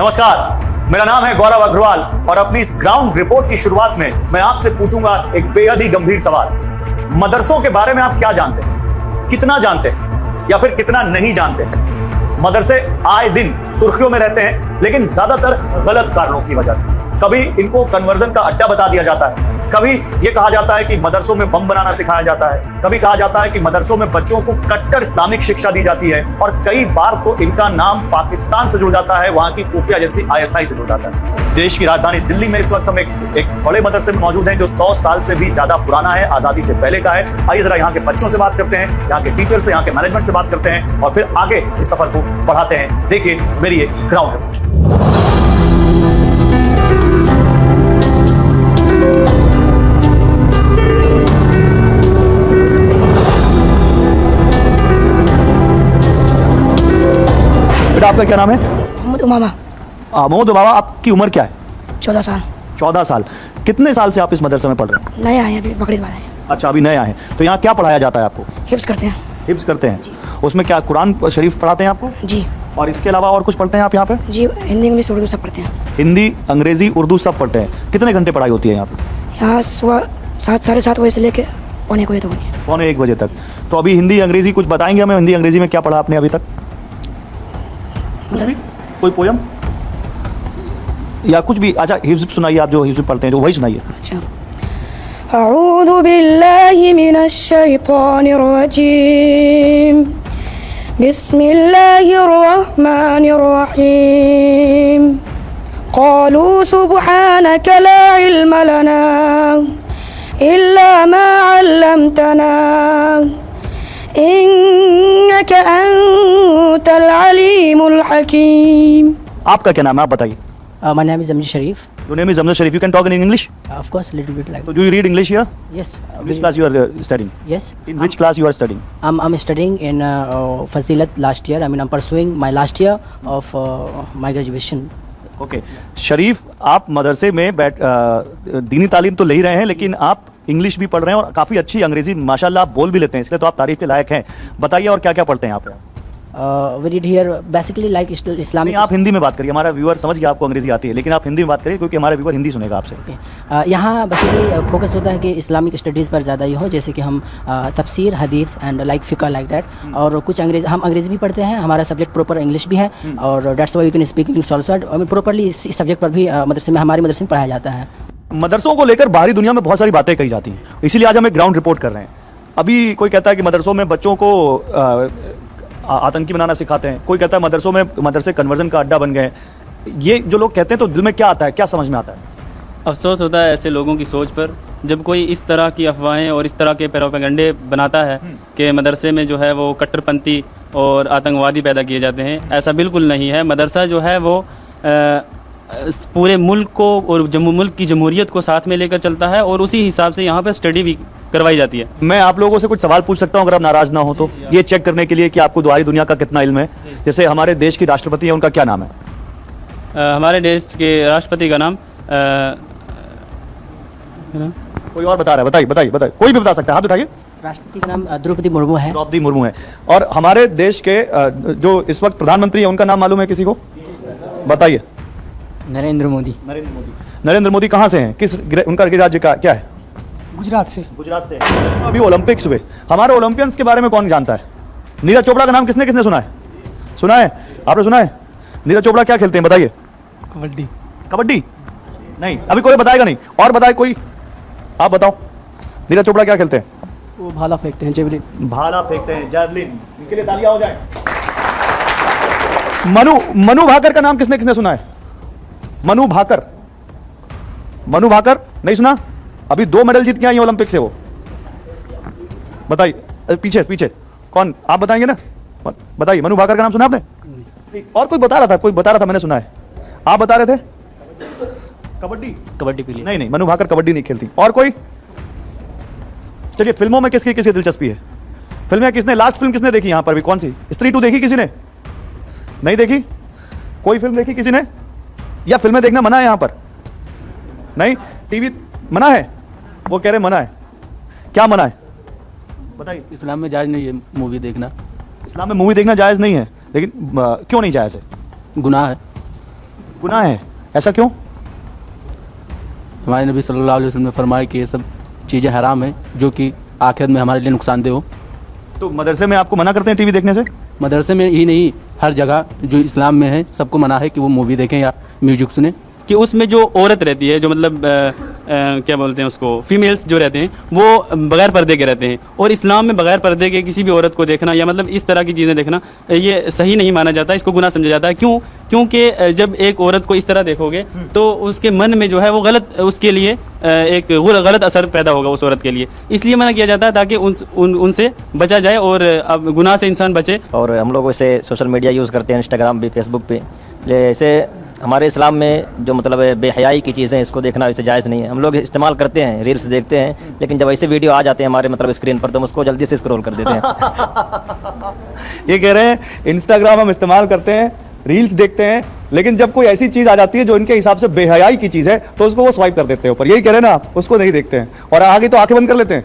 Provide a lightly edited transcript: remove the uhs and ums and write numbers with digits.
नमस्कार, मेरा नाम है गौरव अग्रवाल और अपनी इस ग्राउंड रिपोर्ट की शुरुआत में मैं आपसे पूछूंगा एक बेहद ही गंभीर सवाल। मदरसों के बारे में आप क्या जानते हैं, कितना जानते हैं या फिर कितना नहीं जानते हैं? मदरसे आए दिन सुर्खियों में रहते हैं, लेकिन ज्यादातर गलत कारणों की वजह से। कभी इनको कन्वर्जन का अड्डा बता दिया जाता है, कभी ये कहा जाता है कि मदरसों में बम बनाना सिखाया जाता है, कभी कहा जाता है कि मदरसों में बच्चों को कट्टर इस्लामिक शिक्षा दी जाती है, और कई बार तो इनका नाम पाकिस्तान से जुड़ जाता है, वहां की खुफिया एजेंसी ISI से जुड़ जाता है। देश की राजधानी दिल्ली में इस वक्त हम एक बड़े मदरसे में मौजूद हैं जो 100 साल से भी ज्यादा पुराना है, आजादी से पहले का है। आइए जरा यहाँ के बच्चों से बात करते हैं, यहाँ के टीचर से, यहाँ के मैनेजमेंट से बात करते हैं और फिर आगे इस सफर को बढ़ाते हैं। देखिए मेरी एक ग्राउंड रिपोर्ट। बेटा आपका क्या नाम है? मोहम्मद उमामा। मोहम्मद उमामा, आपकी उम्र क्या है? 14 साल। 14 साल। कितने साल से आप इस मदरसे में पढ़ रहे हैं? नए आए हैं, अभी बकरीद वाले हैं। अच्छा, अभी नए आए हैं। तो यहाँ क्या पढ़ाया जाता है आपको? हिफ्स करते हैं। हिफ्स करते हैं? उसमें क्या कुरान शरीफ पढ़ाते हैं आपको? जी। और इसके अलावा और कुछ पढ़ते हैं आप यहाँ पे? जी, हिंदी इंग्लिश उर्दू सब पढ़ते हैं। हिंदी अंग्रेजी उर्दू सब पढ़ते हैं। कितने घंटे पढ़ाई होती है यहाँ पे? यहाँ सुबह 7 साढ़े 7 बजे से लेकर पौने 1 बजे तक होती है। पौने 1 बजे तक। तो अभी हिंदी अंग्रेजी कुछ बताएंगे हमें? हिंदी अंग्रेजी में क्या पढ़ा आपने अभी तक? कोई पोयम या कुछ भी? अच्छा, हिफ्ज़ सुनाइए, आप जो हिफ्ज़ पढ़ते हैं जो वही सुनाइए। अच्छा। अऊज़ु बिल्लाहि मिनश शैतानिर रजीम, बिस्मिल्लाहिर रहमानिर रहीम, क़ालू सुब्हानक ला इल्म लना इल्ला मा अल्लमतना इन्नका अंतल अलीमुल हकीम। आपका क्या नाम है, आप बताइए? My name is Zamir Sharif. Your name is Zamir Sharif. You can talk in English? Of course, a little bit like. So do you read English here? Yes. Which class you are studying? Yes. In which class you are studying? I'm studying in Fazilat last year. I mean, I'm pursuing my last year of my graduation. Okay. शरीफ, आप मदरसे में दीनी तालीम तो ले ही रहे हैं, लेकिन आप इंग्लिश भी पढ़ रहे हैं और काफ़ी अच्छी अंग्रेजी माशाल्लाह आप बोल भी लेते हैं, इसलिए तो आप तारीफ के लायक हैं। बताइए और क्या क्या पढ़ते हैं आप? We did here basically like Islamic. आप हिंदी में बात करिए, हमारा व्यूअर समझ गया आपको अंग्रेजी आती है, लेकिन आप हिंदी में बात करिए क्योंकि हमारा व्यूअर हिंदी सुनेगा आपसे। यहाँ बेसिकली फोकस होता है कि इस्लामिक स्टडीज़ पर ज़्यादा ही हो, जैसे कि हम तफसीर, हदीस एंड लाइक फ़िक़्ह लाइक दैट, और कुछ हम अंग्रेज़ी भी पढ़ते हैं। हमारा सब्जेक्ट प्रॉपर इंग्लिश भी है और that's why we can speak English also. I mean properly इस सब्जेक्ट पर भी मदरसे में, हमारे मदरसे में पढ़ाया जाता है। मदरसों को लेकर बाहरी दुनिया में बहुत सारी बातें कही जाती हैं, इसीलिए आज हम एक ग्राउंड रिपोर्ट कर रहे हैं। अभी कोई कहता है कि मदरसों में बच्चों को आतंकी बनाना सिखाते हैं, कोई कहता है मदरसों में मदरसे कन्वर्जन का अड्डा बन गए। ये जो लोग कहते हैं तो दिल में क्या आता है, क्या समझ में आता है? अफसोस होता है ऐसे लोगों की सोच पर, जब कोई इस तरह की अफवाहें और इस तरह के प्रोपेगेंडे बनाता है कि मदरसे में जो है वो कट्टरपंथी और आतंकवादी पैदा किए जाते हैं। ऐसा बिल्कुल नहीं है। मदरसा जो है वो पूरे मुल्क को और मुल्क की जमहूरियत को साथ में लेकर चलता है और उसी हिसाब से यहाँ पर स्टडी भी करवाई जाती है। मैं आप लोगों से कुछ सवाल पूछ सकता हूँ अगर आप नाराज ना हो तो, ये चेक करने के लिए कि आपको दुआरी दुनिया का कितना इल्म है। जैसे हमारे देश की राष्ट्रपति है, उनका क्या नाम है? हमारे देश के राष्ट्रपति का नाम कोई और बता रहा है? बताइए बताइए बताइए, कोई भी बता सकता है, हाथ उठाइए। राष्ट्रपति का नाम द्रौपदी मुर्मू है। द्रौपदी मुर्मू है। और हमारे देश के जो इस वक्त प्रधानमंत्री है, उनका नाम मालूम है किसी को? बताइए। नरेंद्र मोदी। नरेंद्र मोदी। नरेंद्र मोदी कहाँ से हैं? किस उनका राज्य का क्या है? गुजरात से। गुजरात से। अभी ओलंपिक्स हुए, हमारे ओलंपियंस के बारे में कौन जानता है? नीरज चोपड़ा का नाम किसने किसने सुना है? सुना है? आपने सुना है? नीरज चोपड़ा क्या खेलते हैं बताइए? कबड्डी। कबड्डी नहीं, अभी कोई बताएगा नहीं। और बताए कोई, आप बताओ नीरज चोपड़ा क्या खेलते हैं? वो भाला फेंकते हैं, जेवलिन। भाला फेंकते हैं, जेवलिन। इनके लिए तालियां हो जाए। मनु भाकर का नाम किसने किसने सुना है? मनु भाकर। मनु भाकर नहीं सुना? अभी 2 मेडल जीत के आई ओलंपिक से वो। बताइए, पीछे पीछे कौन, आप बताएंगे ना? बताइए, मनु भाकर का नाम सुना आपने? और कोई बता रहा था, मैंने सुना है। आप बता रहे थे? कबड्डी। कबड्डी के लिए नहीं, मनु भाकर कबड्डी नहीं खेलती। और कोई? चलिए, फिल्मों में किसकी दिलचस्पी है? फिल्में किसने, लास्ट फिल्म किसने देखी यहाँ पर भी? कौन सी? स्त्री 2 देखी किसी ने? नहीं देखी? कोई फिल्म देखी किसी ने? या फिल्में देखना मना है यहाँ पर? नहीं, टीवी मना है? वो कह रहे मना है। क्या मना है बताइए? इस्लाम में जायज़ नहीं है मूवी देखना। इस्लाम में मूवी देखना जायज़ नहीं है, लेकिन क्यों नहीं जायज़ है? गुनाह है। गुनाह है, ऐसा क्यों? हमारे नबी सल्लल्लाहु अलैहि वसल्लम ने फरमाया कि ये सब चीज़ें हराम हैं जो कि आखिरत में हमारे लिए नुकसानदेह हो। तो मदरसे में आपको मना करते हैं टीवी देखने से? मदरसे में ही नहीं, हर जगह जो इस्लाम में है सबको मना है कि वो मूवी देखें या म्यूजिक सुने। कि उसमें जो औरत रहती है, जो मतलब क्या बोलते हैं उसको, फीमेल्स जो रहते हैं वो बगैर पर्दे के रहते हैं, और इस्लाम में बगैर पर्दे के किसी भी औरत को देखना या मतलब इस तरह की चीज़ें देखना ये सही नहीं माना जाता, इसको गुनाह समझा जाता है। क्यों? क्योंकि जब एक औरत को इस तरह देखोगे तो उसके मन में जो है वो गलत, उसके लिए एक गलत असर पैदा होगा उस औरत के लिए, इसलिए मना किया जाता है ताकि उनसे बचा जाए और अब गुनाह से इंसान बचे। और हम लोग वैसे सोशल मीडिया यूज़ करते हैं, इंस्टाग्राम भी, फेसबुक पे, जैसे हमारे इस्लाम में जो मतलब बेहयाई की चीज़ें, इसको देखना वैसे जायज़ नहीं है। हम लोग इस्तेमाल करते हैं, रील्स देखते हैं, लेकिन जब ऐसे वीडियो आ जाते हैं हमारे मतलब स्क्रीन पर तो हम उसको जल्दी से स्क्रॉल कर देते हैं। ये कह रहे हैं इंस्टाग्राम हम इस्तेमाल करते हैं, रील्स देखते हैं, लेकिन जब कोई ऐसी चीज आ जाती है जो इनके हिसाब से बेहयाई की चीज है तो उसको वो स्वाइप कर देते हैं ऊपर। यही कह रहे हैं ना आप, उसको नहीं देखते हैं और आगे तो आंखें बंद कर लेते हैं।